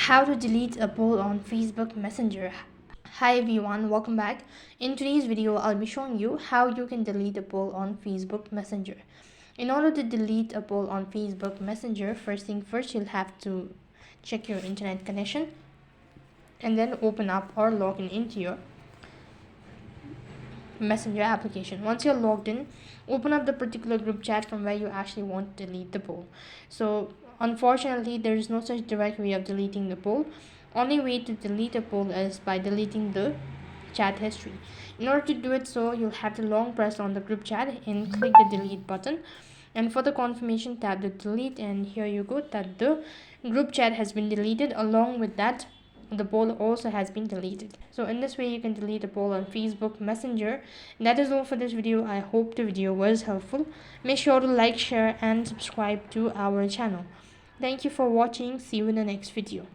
How to delete a poll on Facebook Messenger. Hi everyone, welcome back. In today's video, I'll be showing you how you can delete a poll on Facebook Messenger. In order to delete a poll on Facebook Messenger, first thing first, you'll have to check your internet connection and then open up or log in into your Messenger application. Once you're logged in, open up the particular group chat from where you actually want to delete the poll. So unfortunately, there is no such direct way of deleting the poll. Only way to delete a poll is by deleting the chat history. In order to do it, so you'll have to long press on the group chat and click the delete button, and for the confirmation, tap the delete, and here you go, that the group chat has been deleted. Along with that, the poll also has been deleted. So in this way, you can delete a poll on Facebook Messenger. And that is all for this video. I hope the video was helpful. Make sure to like, share and subscribe to our channel. Thank you for watching. See you in the next video.